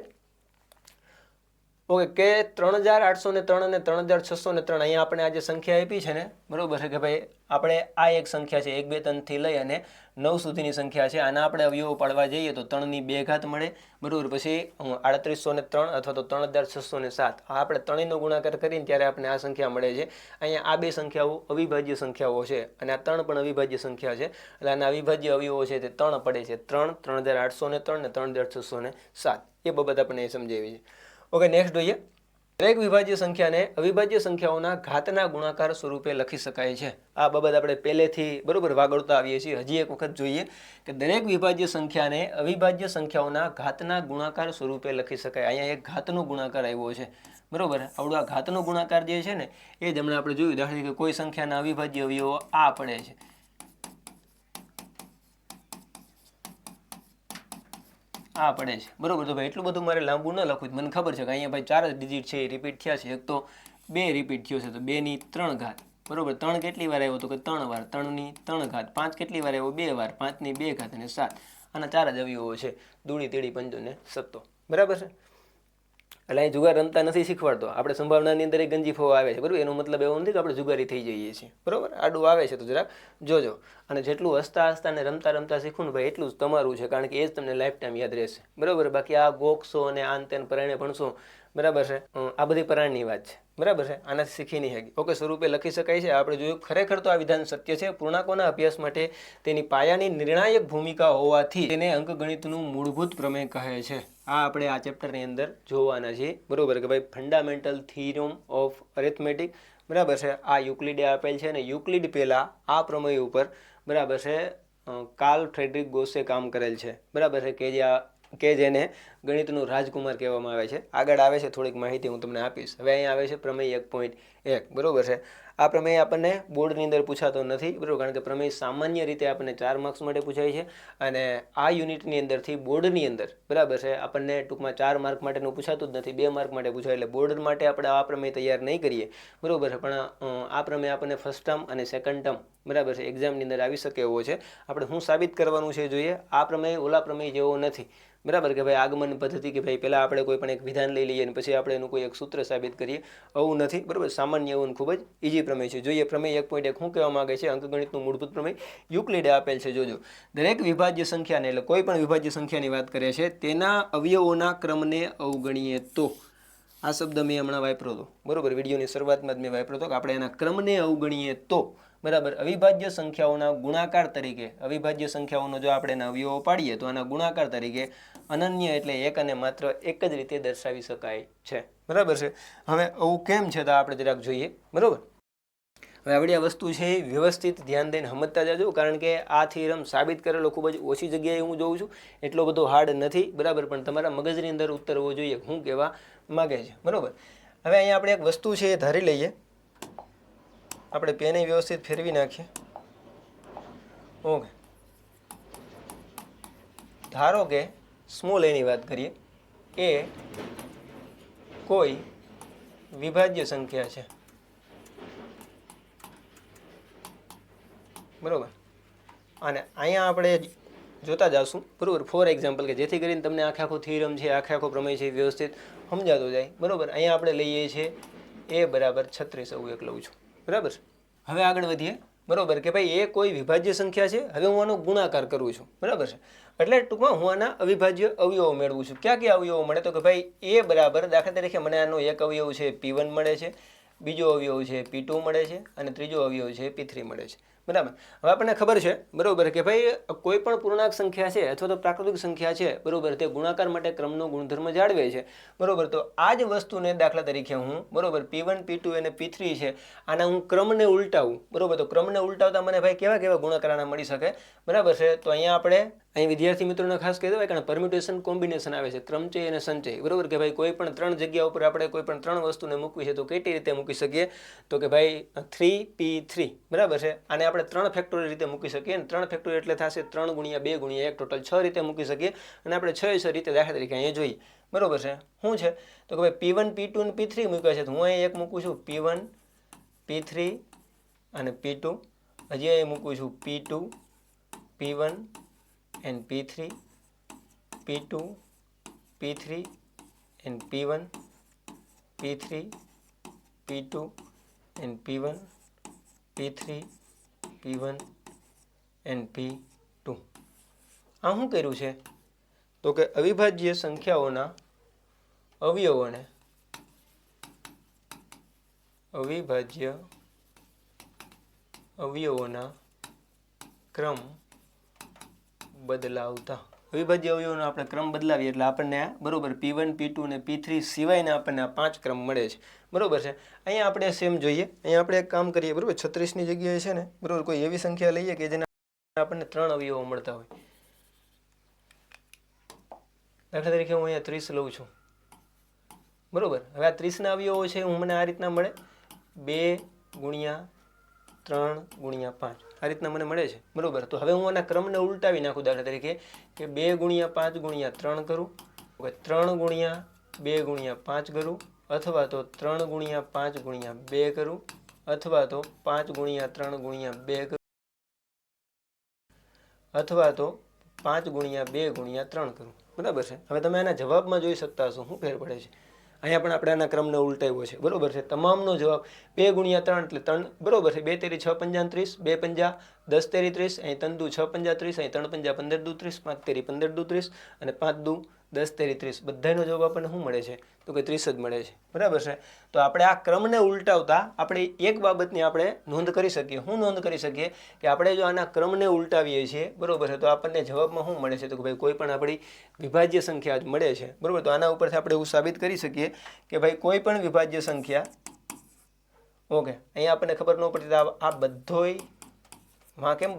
ઓકે કે 3803 અને 3603 અહીંયા આપણે આ જે સંખ્યા આપી છે ને બરોબર છે કે ભાઈ આપણે આ એક સંખ્યા છે 1 2 3 થી લઈ અને 9 સુધીની સંખ્યા છે આના આપણે અવયવો પાડવા જઈએ તો 3 ની 2 ઘાત મળે બરોબર પછી 3803 અથવા તો 3607 આપણે ત્રણેયનો ગુણાકાર કરીને ત્યારે આપણે આ સંખ્યા મળે છે અહીંયા આ બે સંખ્યાઓ અવિભાજ્ય સંખ્યાઓ છે અને આ 3 પણ અવિભાજ્ય સંખ્યા છે એટલે આના અવિભાજ્ય અવયવો છે તે 3 પડે છે 3 3803 અને 3607 એ બાબત આપણે સમજાવી છે ઓકે નેક્સ્ટ જોઈએ દરેક વિભાજ્ય સંખ્યાને અવિભાજ્ય સંખ્યાઓના ઘાતના ગુણાકાર સ્વરૂપે લખી શકાય છે આ બાબત આપણે પહેલેથી બરોબર વાગડતા આવીએ છીએ હજી એક વખત જોઈએ કે દરેક વિભાજ્ય સંખ્યાને અવિભાજ્ય સંખ્યાઓના ઘાતના ગુણાકાર સ્વરૂપે લખી શકાય અહીંયા એક ઘાતનો ગુણાકાર આવ્યો છે બરોબર આવડો આ ઘાતનો ગુણાકાર જે છે ને એ જ હમણાં આપણે જોયું દાખલા તરીકે કોઈ સંખ્યાના અવિભાજ્ય અવયવો આ પડે છે આ પડે છે બરોબર તો ભાઈ એટલું બધું મારે લાંબુ ન લખવું મને ખબર છે કે અહીંયા ભાઈ 4 જ ડિજિટ છે એ રિપીટ થયા છે એક તો 2 રિપીટ થયો છે તો 2 ની 3 ઘાત બરોબર 3 કેટલી વાર આવ્યો તો કે 3 વાર 3 ની 3 ઘાત 5 કેટલી વાર આવ્યો 2 વાર 5 ની 2 ઘાત અને 7 આના 4 જ અવયવો છે દૂડી તેડી પંજો ને સત્તો બરાબર છે એટલે અહીં જુગાર રમતા નથી શીખવાડતો આપણે સંભાવનાની અંદર એક ગંજી ફો આવે છે બરાબર એનો મતલબ એવો નથી કે આપણે જુગારી થઈ જઈએ છીએ બરાબર આડું આવે છે તો જરાક જોજો અને જેટલું હસતા હસતા ને રમતા રમતા શીખવું ને ભાઈ એટલું જ તમારું છે કારણ કે એ જ તમને લાઈફ ટાઈમ યાદ રહેશે બરાબર બાકી આ ગોખશો અને આન તેન પરાયણે ભણશો બરાબર છે આ બધી પરાણની વાત છે બરાબર છે આનાથી શીખી નહીં શકી ઓકે સ્વરૂપે લખી શકાય છે આપણે જોયું ખરેખર તો આ વિધાન સત્ય છે પૂર્ણાંકોના અભ્યાસ માટે તેની પાયાની નિર્ણાયક ભૂમિકા હોવાથી તેને અંકગણિતનું મૂળભૂત પ્રમેય કહે છે આ આપણે આ ચેપ્ટરની અંદર જોવાના છીએ બરોબર કે ભાઈ ફંડામેન્ટલ થિયરમ ઓફ અરિથમેટિક બરાબર છે આ યુક્લિડે આપેલ છે અને યુક્લિડ પહેલાં આ પ્રમેય ઉપર બરાબર છે કાર્લ ફ્રેડરિક ગોસે કામ કરેલ છે બરાબર છે કે જેને ગણિતનું રાજકુમાર કહેવામાં આવે છે આગળ આવે છે થોડીક માહિતી હું તમને આપીશ હવે અહીંયા આવે છે પ્રમેય 1.1 બરોબર છે આ પ્રમેય આપણને બોર્ડની અંદર પૂછાતો નથી બરાબર કારણ કે પ્રમેય સામાન્ય રીતે આપણને 4 માર્ક્સ માટે પૂછાય છે અને આ યુનિટની અંદરથી બોર્ડની અંદર બરાબર છે આપણને ટૂંકમાં 4 માર્ક માટેનું પૂછાતું જ નથી 2 માર્ક માટે પૂછાય એટલે બોર્ડ માટે આપણે આ પ્રમેય તૈયાર નહીં કરીએ બરાબર છે પણ આ પ્રમેય આપણને ફર્સ્ટ ટર્મ અને સેકન્ડ ટર્મ બરાબર છે એક્ઝામની અંદર આવી શકે એવો છે આપણે શું સાબિત કરવાનું છે જોઈએ આ પ્રમેય ઓલા પ્રમેય જેવો નથી બરાબર કે ભાઈ આગમન પદ્ધતિ કે ભાઈ પહેલાં આપણે કોઈ પણ એક વિધાન લઈ લઈએ અને પછી આપણે એનું કોઈ એક સૂત્ર સાબિત કરીએ આવું નથી બરાબર સામાન્ય એવું ખૂબ જ ઇઝી પ્રમેય છે જોઈએ પ્રમેય 1.1 શું કહેવા માંગે છે અંકગણિતનું મૂળભૂત પ્રમેય યુક્લિડે આપેલ છે જોજો દરેક વિભાજ્ય સંખ્યાને એટલે કોઈ પણ વિભાજ્ય સંખ્યાની વાત કરે છે તેના અવયવોના ક્રમને અવગણીએ તો આ શબ્દ મેં હમણાં વાપર્યો હતો બરાબર વિડીયોની શરૂઆતમાં જ મેં વાપર્યો હતો કે આપણે એના ક્રમને અવગણીએ તો બરાબર અવિભાજ્ય સંખ્યાઓના ગુણાકાર તરીકે અવિભાજ્ય સંખ્યાઓનો જો આપણે એના અવયવો પાડીએ તો આના ગુણાકાર તરીકે અનન્ય એટલે એક અને માત્ર એક જ રીતે દર્શાવી શકાય છે બરાબર છે હવે આવું કેમ છે તો આપણે જરાક જોઈએ બરાબર હવે આપણી આ વસ્તુ છે વ્યવસ્થિત ધ્યાન દઈને સમજતા જજો કારણ કે આ થિયરમ સાબિત કરેલો ખૂબ જ ઓછી જગ્યાએ હું જોઉં છું એટલો બધો હાર્ડ નથી બરાબર પણ તમારા મગજની અંદર ઉતરવો જોઈએ હું કહેવા માગે છે બરાબર હવે અહીંયા આપણે એક વસ્તુ છે એ ધારી લઈએ આપણે પેને વ્યવસ્થિત ફેરવી નાખીએ ઓકે ધારો કે સ્મોલ એની વાત કરીએ એ કોઈ વિભાજ્ય સંખ્યા છે બરાબર અને અહીંયા આપણે જોતા જાશું બરાબર ફોર એક્ઝામ્પલ કે જેથી કરીને તમને આખો થિયરમ છે આખો પ્રમેય છે વ્યવસ્થિત સમજાતો જાય બરાબર અહીંયા આપણે લઈએ છીએ એ બરાબર 36 એવું એક લઉં છું બરાબર હવે આગળ વધીએ બરાબર કે ભાઈ એ કોઈ વિભાજ્ય સંખ્યા છે હવે હું આનો ગુણાકાર કરું છું બરાબર છે એટલે ટૂંકમાં હું આના અવિભાજ્ય અવયવો મેળવું છું ક્યાં અવયવો મળે તો કે ભાઈ એ બરાબર દાખલા તરીકે મને આનો એક અવયવ છે P1 મળે છે બીજો અવયવ છે P2 મળે છે અને ત્રીજો અવયવ છે P3 મળે છે બરાબર હવે આપણને ખબર છે બરાબર કે ભાઈ કોઈ પણ પૂર્ણાંક સંખ્યા છે અથવા તો પ્રાકૃતિક સંખ્યા છે બરાબર તે ગુણાકાર માટે ક્રમનો ગુણધર્મ જાળવે છે બરાબર તો આ જ વસ્તુને દાખલા તરીકે હું બરાબર P1 P2 અને P3 છે આના હું ક્રમને ઉલટાવું બરાબર તો ક્રમને ઉલટાવતા મને ભાઈ કેવા ગુણાકાર આના મળી શકે બરાબર છે તો અહીંયા આપણે અહીં વિદ્યાર્થી મિત્રોને ખાસ કહી દેવાય કારણ પરમ્યુટેશન કોમ્બિનેશન આવે છે ક્રમચય અને સંચય બરાબર કે ભાઈ કોઈ પણ 3 જગ્યા ઉપર આપણે કોઈ પણ 3 વસ્તુને મૂકવી છે તો કેવી રીતે મૂકી શકીએ તો કે ભાઈ 3P3 બરાબર છે આને આપણે 3 ફેક્ટોરિયલ રીતે મૂકી શકીએ અને 3 ફેક્ટોરિયલ એટલે થશે 3 × 2 × 1 ટોટલ 6 રીતે મૂકી શકીએ અને આપણે 6 રીતે દાખલા તરીકે અહીંયા જોઈએ બરાબર છે શું છે તો કે ભાઈ P1 P2 અને P3 મૂક્યા છે તો હું અહીં એક મૂકું છું P1 P3 અને P2 હજી અહીં મૂકું છું P2 P1 and P3 P2 P3 and P1 P3 P2 and P1 P3 P1 and P2. આ શું કર્યું છે તો કે અવિભાજ્ય સંખ્યાઓના અવયવોને અવિભાજ્ય અવયવોના ક્રમ બદલાવતા અવિભાજ્ય અવયવોનો આપણે ક્રમ બદલાવીએ એટલે આપણને આ બરોબર P1 P2 અને P3 સિવાયના આપણને આ 5 ક્રમ મળે છે બરોબર છે. અહીંયા આપણે સેમ જોઈએ. અહીંયા આપણે એક કામ કરીએ બરોબર 36ની જગ્યાએ છે ને બરોબર કોઈ એવી સંખ્યા લઈએ કે જેના આપણને 3 અવયવો મળતા હોય. દાખલા તરીકે હું અહીંયા 30 લઉં છું બરોબર. હવે આ 30ના અવયવો છે હું મને આ રીતના મળે 2 ગુણ્યા 3 ગુણ્યા 5 આ રીતના મને મળે છે બરોબર. તો હવે હું આના ક્રમને ઉલટાવી નાખું દાખલા તરીકે કે 2 ગુણ્યા 5 ગુણ્યા 3 કરું, 3 ગુણ્યા 2 ગુણ્યા 5 કરું, અથવા તો 3 ગુણ્યા 5 ગુણ્યા 2 કરું, અથવા તો 5 ગુણ્યા 3 ગુણ્યા 2 કરું, અથવા તો 5 ગુણ્યા 2 ગુણ્યા 3 કરું બરાબર છે. હવે તમે આના જવાબમાં જોઈ શકતા હશો શું ફેર પડે છે. અહીંયા પણ આપણે આના ક્રમને ઉલટાવ્યો છે બરોબર છે. તમામનો જવાબ 2 ગુણ્યા 3 એટલે 3 બરોબર છે. 2 તેરી 6 પંજા 30, 2 પંજા 10 તેરી 30, અહીં 3 દુ 6 પંજા 30, અહીં 3 પંજા 15 દુ 30, 5 તેરી 15 દુ 30 અને 5 દુ 10 તેરી 30. બધાનો જવાબ આપણને શું મળે છે તો કે 30 જ મળે છે બરાબર છે. તો આપણે આ ક્રમને ઉલટાવતા આપણે એક બાબતની આપણે નોંધ કરી શકીએ. શું નોંધ કરી શકીએ કે આપણે જો આના ક્રમને ઉલટાવીએ છીએ બરોબર છે તો આપણને જવાબમાં શું મળે છે તો કે ભાઈ કોઈ પણ આપણી વિભાજ્ય સંખ્યા જ મળે છે બરોબર. તો આના ઉપરથી આપણે એવું સાબિત કરી શકીએ કે ભાઈ કોઈ પણ વિભાજ્ય સંખ્યા ઓકે અહીંયા આપણને ખબર ન પડતી આ બધોય માં કેમ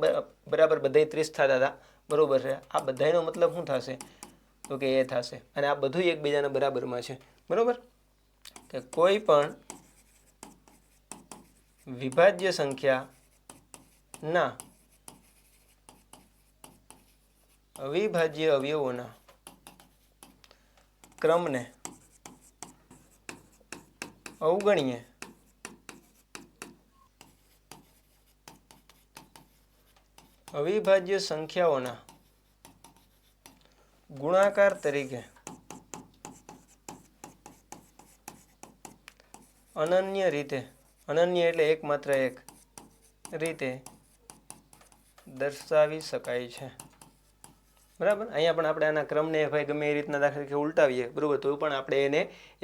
બરાબર બધાય 30 થતા હતા બરોબર છે. આ બધાયનો મતલબ શું થશે તો કે એ થશે અને આ બધું એકબીજાના બરાબરમાં છે બરોબર. કે કોઈ પણ વિભાજ્ય સંખ્યાના અવિભાજ્ય અવયવોના ક્રમને અવગણીએ અવિભાજ્ય સંખ્યાઓના ગુણાકાર તરીકે અનન્ય રીતે, અનન્ય એટલે એકમાત્ર એક રીતે દર્શાવી શકાય છે બરાબર. અહીંયા પણ આપણે આના ક્રમને ભાઈ ગમે એ રીતના દાખલા તરીકે ઉલટાવીએ બરાબર તો પણ આપણે એને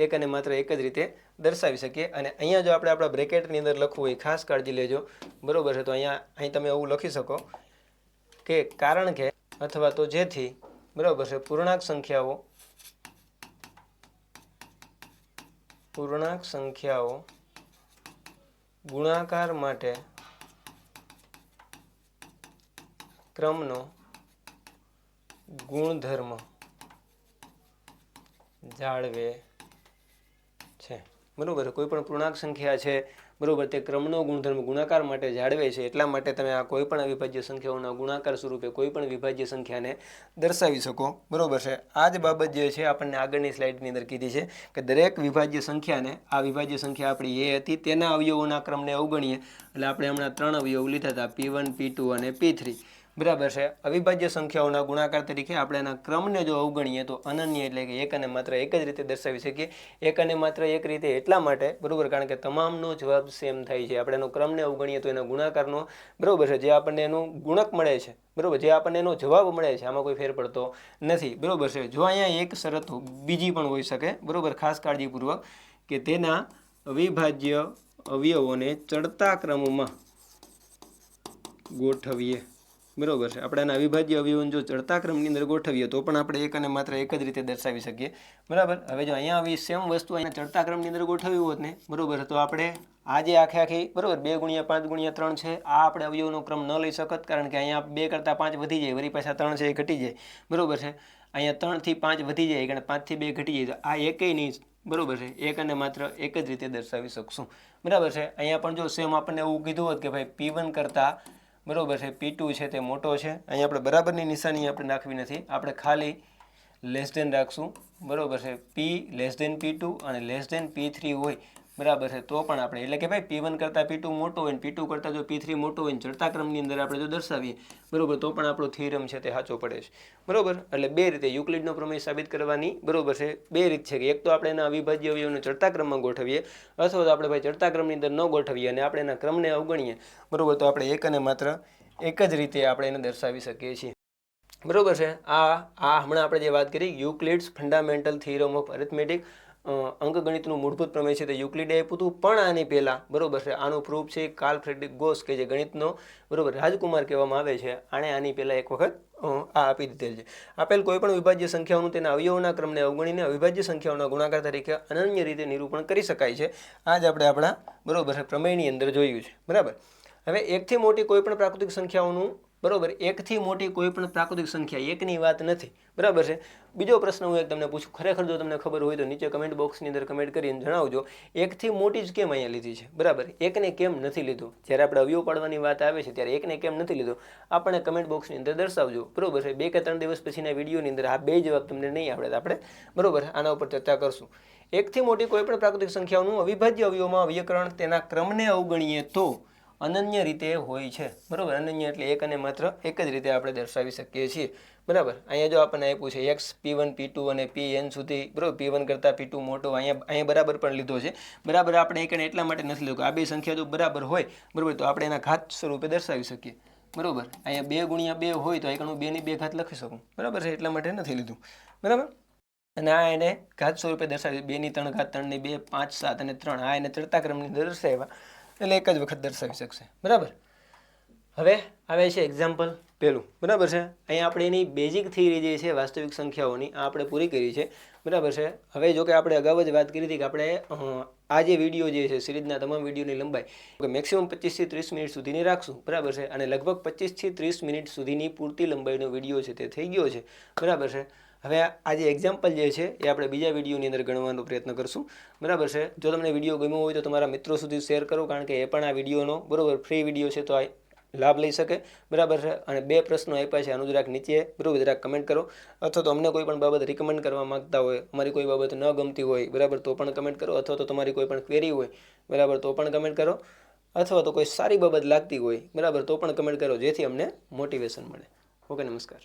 એક અને માત્ર એક જ રીતે દર્શાવી શકીએ. અને અહીંયા જો આપણે આપણા બ્રેકેટની અંદર લખવું હોય ખાસ કાળજી લેજો બરાબર છે. તો અહીં તમે એવું લખી શકો કે કારણ કે અથવા તો જેથી બરાબર છે પૂર્ણાંક સંખ્યાઓ ગુણાકાર માટે ક્રમનો ગુણધર્મ જાળવે છે બરોબર. કોઈ પણ પૂર્ણાંક સંખ્યા છે બરોબર તે ક્રમનો ગુણધર્મ ગુણાકાર માટે જાળવે છે. એટલા માટે તમે આ કોઈ પણ અવિભાજ્ય સંખ્યાઓના ગુણાકાર સ્વરૂપે કોઈ પણ વિભાજ્ય સંખ્યાને દર્શાવી શકો બરોબર છે. આ જ બાબત જે છે આપણને આગળની સ્લાઇડની અંદર કીધી છે કે દરેક વિભાજ્ય સંખ્યાને આ વિભાજ્ય સંખ્યા આપણી એ હતી તેના અવયવોના ક્રમને અવગણીએ એટલે આપણે હમણાં 3 અવયવ લીધા હતા P1 P2 અને P3 બરાબર છે. અવિભાજ્ય સંખ્યાઓના ગુણાકાર તરીકે આપણે એના ક્રમને જો અવગણીએ તો અનન્ય એટલે કે એક અને માત્ર એક જ રીતે દર્શાવી શકીએ. એક અને માત્ર એક રીતે એટલા માટે બરાબર કારણ કે તમામનો જવાબ સેમ થાય છે. આપણે એનો ક્રમને અવગણીએ તો એના ગુણાકારનો બરાબર છે જે આપણને એનું ગુણક મળે છે બરાબર જે આપણને એનો જવાબ મળે છે આમાં કોઈ ફેર પડતો નથી બરાબર છે. જો અહીંયા એક શરત બીજી પણ હોઈ શકે બરાબર ખાસ કાળજીપૂર્વક કે તેના અવિભાજ્ય અવયવોને ચડતા ક્રમમાં ગોઠવીએ બરોબર છે. આપણે આના અવિભાજ્ય અવયવોને જો ચડતા ક્રમની અંદર ગોઠવીએ તો પણ આપણે એક અને માત્ર એક જ રીતે દર્શાવી શકીએ બરાબર. હવે જો અહીંયા આવી સેમ વસ્તુ અહીંયા ચડતા ક્રમની અંદર ગોઠવી હોત ને બરોબર તો આપણે આ જે આખી બરોબર 2 ગુણ્યા 5 ગુણ્યા 3 છે આ આપણે અવયવનો ક્રમ ન લઈ શકત કારણ કે અહીંયા 2 કરતાં 5 વધી જાય વળી પાછા 3 છે એ ઘટી જાય બરોબર છે. અહીંયા 3 થી 5 વધી જાય કારણ 5 થી 2 ઘટી જાય તો આ એકેય નહીં બરોબર છે. એક અને માત્ર એક જ રીતે દર્શાવી શકશું બરાબર છે. અહીંયા પણ જો સેમ આપણને એવું કીધું હોત કે ભાઈ P1 કરતાં બરોબર છે P2 છે તે મોટો છે. અહીંયા આપણે બરાબરની નિશાની આપણે નાખવી નથી આપણે ખાલી લેસ ધેન રાખશું બરોબર છે. P લેસ ધેન P2 અને લેસ ધેન P3 હોય બરાબર છે, તો પણ આપણે એટલે કે ભાઈ P1 કરતાં P2 મોટો હોય ને P2 કરતાં જો P3 મોટો હોય ને ચડતા ક્રમની અંદર આપણે જો દર્શાવીએ બરાબર, તો પણ આપણો થિયરમ છે તે સાચો પડે છે બરાબર. એટલે બે રીતે યુક્લિડનો પ્રમેય સાબિત કરવાની બરાબર છે, બે રીત છે કે એક તો આપણે એના અવિભાજ્ય અવયવોને ચડતા ક્રમમાં ગોઠવીએ, અથવા તો આપણે ભાઈ ચડતા ક્રમની અંદર ન ગોઠવીએ અને આપણે એના ક્રમને અવગણીએ બરાબર, તો આપણે એક અને માત્ર એક જ રીતે આપણે એને દર્શાવી શકીએ છીએ બરાબર છે. આ હમણાં આપણે જે વાત કરી યુક્લિડ્સ ફંડામેન્ટલ થિયરમ ઓફ અરિથમેટિક, અંકગણિતનું મૂળભૂત પ્રમેય છે તે યુક્લિડે આપ્યું હતું, પણ આની પહેલાં બરાબર છે આનું પ્રૂફ છે કાર્લ ફ્રેડરિક ગોસ કે જે ગણિતનો બરાબર રાજકુમાર કહેવામાં આવે છે, આની પહેલાં એક વખત આ આપી દીધેલ છે. આપેલ કોઈપણ વિભાજ્ય સંખ્યાઓનું તેના અવયવોના ક્રમને અવગણીને અવિભાજ્ય સંખ્યાઓના ગુણાકાર તરીકે અનન્ય રીતે નિરૂપણ કરી શકાય છે. આ જ આપણે આપણા બરાબર છે પ્રમેયની અંદર જોયું છે બરાબર. હવે એકથી મોટી કોઈપણ પ્રાકૃતિક સંખ્યાઓનું બરાબર, એકથી મોટી કોઈ પણ પ્રાકૃતિક સંખ્યા એકની વાત નથી બરાબર છે. બીજો પ્રશ્ન હું એક તમને પૂછું, ખરેખર જો તમને ખબર હોય તો નીચે કમેન્ટ બોક્સની અંદર કમેન્ટ કરીને જણાવજો, એકથી મોટી જ કેમ અહીંયા લીધી છે બરાબર, એકને કેમ નથી લીધું? જ્યારે આપણે અવયવ પાડવાની વાત આવે છે ત્યારે એકને કેમ નથી લીધો આપણે કમેન્ટ બોક્સની અંદર દર્શાવજો બરાબર છે. 2 કે 3 દિવસ પછીના વિડીયોની અંદર આ બે જવાબ તમને નહીં આવડે તો આપણે બરાબર આના ઉપર ચર્ચા કરશું. એકથી મોટી કોઈ પણ પ્રાકૃતિક સંખ્યાઓનું અવિભાજ્ય અવયવોમાં અવયકરણ તેના ક્રમને અવગણીએ તો અનન્ય રીતે હોય છે બરાબર. અનન્ય એટલે એક અને માત્ર એક જ રીતે આપણે દર્શાવી શકીએ છીએ બરાબર. અહીંયા જો આપણને આપ્યું છે x P1 P2 અને Pn સુધી બરાબર, P1 કરતાં P2 મોટો અહીંયા બરાબર પણ લીધો છે બરાબર. આપણે એકને એટલા માટે નથી લીધો કે આ બે સંખ્યા જો બરાબર હોય બરાબર તો આપણે એના ઘાત સ્વરૂપે દર્શાવી શકીએ બરાબર. અહીંયા 2 ગુણ્યા 2 હોય તો અહીં 2 ની 2 ઘાત લખી શકું બરાબર છે, એટલા માટે નથી લીધું બરાબર. અને આ એને ઘાત સ્વરૂપે દર્શાવી 2 ની 3 ઘાત, 3 ની 2, 5, 7 અને 3, આ એને ચડતા ક્રમની અંદર દર્શાવ્યા એટલે એક જ વખત દર્શાવી શકશે બરાબર. હવે આવે છે એક્ઝામ્પલ પહેલું બરાબર છે. અહીંયા આપણે એની બેઝિક થિયરી જે છે વાસ્તવિક સંખ્યાઓની આ આપણે પૂરી કરી છે બરાબર છે. હવે જો કે આપણે અગાઉ જ વાત કરી હતી કે આપણે આ જે વિડીયો જે છે સિરીઝના તમામ વિડીયોની લંબાઈ મેક્સિમમ 25 થી 30 મિનિટ સુધીની રાખશું બરાબર છે, અને લગભગ 25 થી 30 મિનિટ સુધીની પૂરતી લંબાઈનો વિડીયો છે તે થઈ ગયો છે બરાબર છે. હવે આ જે એક્ઝામ્પલ જે છે એ આપણે બીજા વિડીયોની અંદર ગણવાનો પ્રયત્ન કરશું બરાબર છે. જો તમને વિડીયો ગમ્યો હોય તો તમારા મિત્રો સુધી શેર કરો, કારણ કે એ પણ આ વિડીયોનો બરાબર ફ્રી વિડીયો છે તો આ લાભ લઈ શકે બરાબર છે. અને 2 પ્રશ્નો આપ્યા છે, આનું જરાક નીચે બરાબર જરાક કમેન્ટ કરો, અથવા તો અમને કોઈ પણ બાબત રિકમેન્ડ કરવા માગતા હોય, અમારી કોઈ બાબત ન ગમતી હોય બરાબર તો પણ કમેન્ટ કરો, અથવા તો તમારી કોઈ પણ ક્વેરી હોય બરાબર તો પણ કમેન્ટ કરો, અથવા તો કોઈ સારી બાબત લાગતી હોય બરાબર તો પણ કમેન્ટ કરો, જેથી અમને મોટિવેશન મળે. ઓકે, નમસ્કાર.